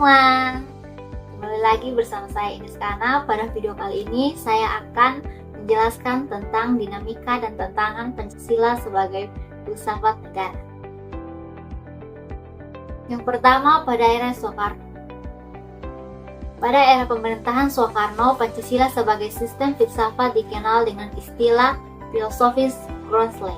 semua, kembali lagi bersama saya Iniskana. Pada video kali ini saya akan menjelaskan tentang dinamika dan tantangan Pancasila sebagai filsafat negara. Yang pertama, pada era Soekarno. Pada era pemerintahan Soekarno, Pancasila sebagai sistem filsafat dikenal dengan istilah filosofis Grundzüge.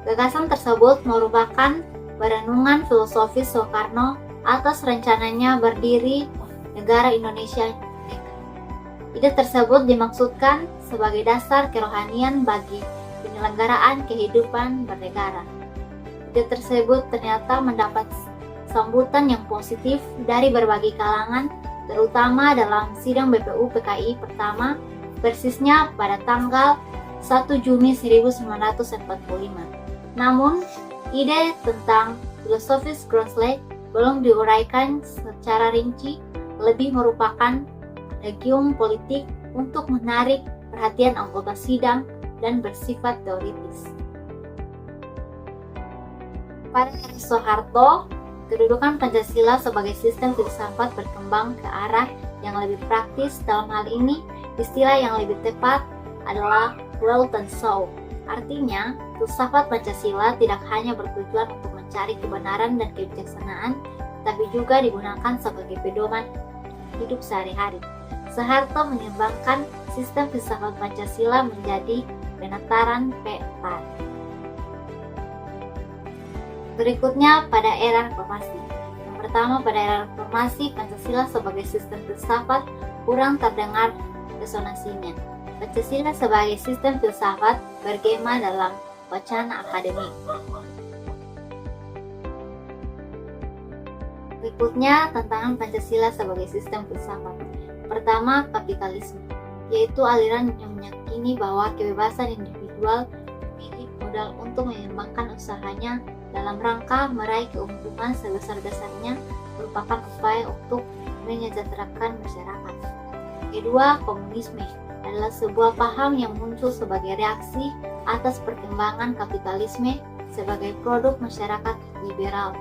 Gagasan tersebut merupakan perenungan filosofis Soekarno atas rencananya berdiri negara Indonesia merdeka. Ide tersebut dimaksudkan sebagai dasar kerohanian bagi penyelenggaraan kehidupan bernegara. Ide tersebut ternyata mendapat sambutan yang positif dari berbagai kalangan, terutama dalam sidang BPU PKI pertama, persisnya pada tanggal 1 Juni 1945. Namun, ide tentang filosofis Grundzüge belum diuraikan secara rinci, lebih merupakan legium politik untuk menarik perhatian anggota sidang dan bersifat teoritis. Pada era Soeharto, kedudukan Pancasila sebagai sistem filsafat berkembang ke arah yang lebih praktis. Dalam hal ini, istilah yang lebih tepat adalah Weltanschauung. Artinya, filsafat Pancasila tidak hanya bertujuan untuk mencari kebenaran dan kebijaksanaan, tapi juga digunakan sebagai pedoman hidup sehari-hari. Soeharto mengembangkan sistem filsafat Pancasila menjadi penataran P4. Berikutnya pada era Reformasi. Yang pertama, pada era Reformasi, Pancasila sebagai sistem filsafat kurang terdengar resonansinya. Pancasila sebagai sistem filsafat bergema dalam wacana akademik. Berikutnya, tantangan Pancasila sebagai sistem filsafat. Pertama, kapitalisme, yaitu aliran yang meyakini bahwa kebebasan individual memilih modal untuk mengembangkan usahanya dalam rangka meraih keuntungan sebesar-besarnya merupakan upaya untuk menyejahterakan masyarakat. Kedua, komunisme adalah sebuah paham yang muncul sebagai reaksi atas perkembangan kapitalisme sebagai produk masyarakat liberal.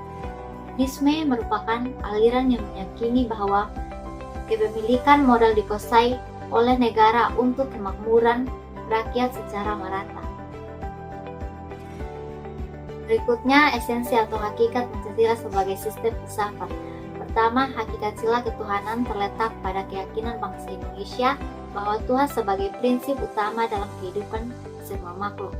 Komunisme merupakan aliran yang meyakini bahwa kepemilikan modal dikuasai oleh negara untuk kemakmuran rakyat secara merata. Berikutnya, esensi atau hakikat Pancasila sebagai sistem filsafat. Pertama, hakikat sila ketuhanan terletak pada keyakinan bangsa Indonesia bahwa Tuhan sebagai prinsip utama dalam kehidupan semua makhluk.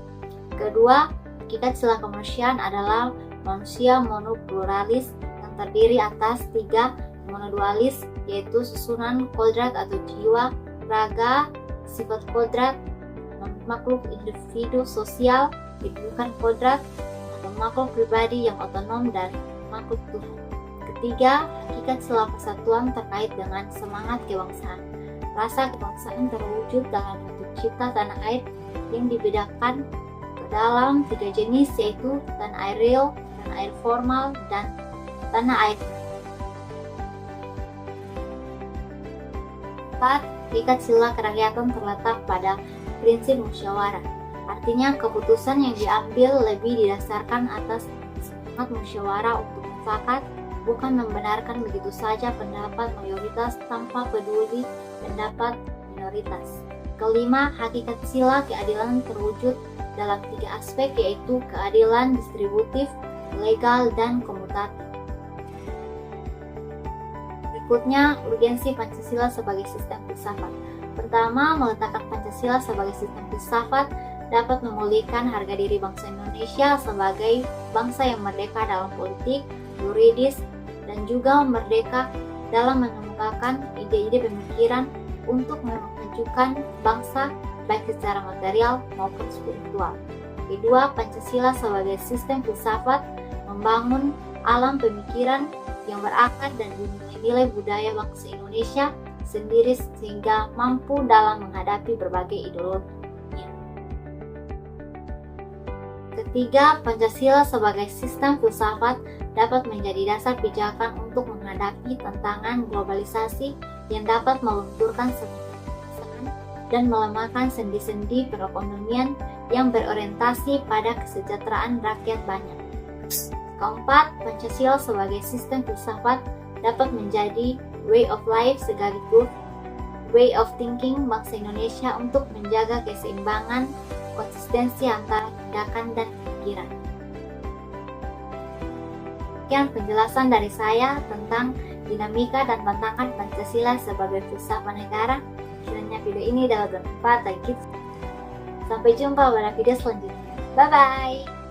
Kedua, hakikat sila kemanusiaan adalah manusia monopluralis yang terdiri atas 3 monodualis, yaitu susunan kodrat atau jiwa, raga, sifat kodrat, makhluk individu sosial, kedudukan kodrat, atau makhluk pribadi yang otonom, dan makhluk Tuhan. Ketiga, hakikat sila persatuan terkait dengan semangat kebangsaan. Rasa kebangsaan terwujud dalam bentuk cipta tanah air yang dibedakan ke dalam 3 jenis, yaitu tanah air real, tanah air formal, dan tanah air. 4. Hakikat sila kerakyatan terletak pada prinsip musyawarah. Artinya, keputusan yang diambil lebih didasarkan atas semangat musyawarah untuk mufakat, bukan membenarkan begitu saja pendapat mayoritas tanpa peduli pendapat minoritas. Kelima, hakikat sila keadilan terwujud dalam 3 aspek, yaitu keadilan distributif, legal, dan komutatif. Berikutnya, urgensi Pancasila sebagai sistem filsafat. Pertama, meletakkan Pancasila sebagai sistem filsafat dapat memulihkan harga diri bangsa Indonesia sebagai bangsa yang merdeka dalam politik, yuridis, dan juga merdeka dalam mengemukakan ide-ide pemikiran untuk memajukan bangsa baik secara material maupun spiritual. Kedua, Pancasila sebagai sistem filsafat membangun alam pemikiran yang berakar dan nilai-nilai budaya bangsa Indonesia sendiri sehingga mampu dalam menghadapi berbagai ideologi. Ketiga, Pancasila sebagai sistem filsafat dapat menjadi dasar pijakan untuk menghadapi tantangan globalisasi yang dapat melunturkan kebiasaan dan melemahkan sendi-sendi perekonomian yang berorientasi pada kesejahteraan rakyat banyak. Keempat, Pancasila sebagai sistem filsafat dapat menjadi way of life sekaligus way of thinking bangsa Indonesia untuk menjaga keseimbangan, konsistensi antara tindakan dan pikiran. Sekian penjelasan dari saya tentang dinamika dan tantangan Pancasila sebagai filsafat negara. Kiranya video ini dapat bermanfaat bagi kita. Sampai jumpa pada video selanjutnya. Bye-bye!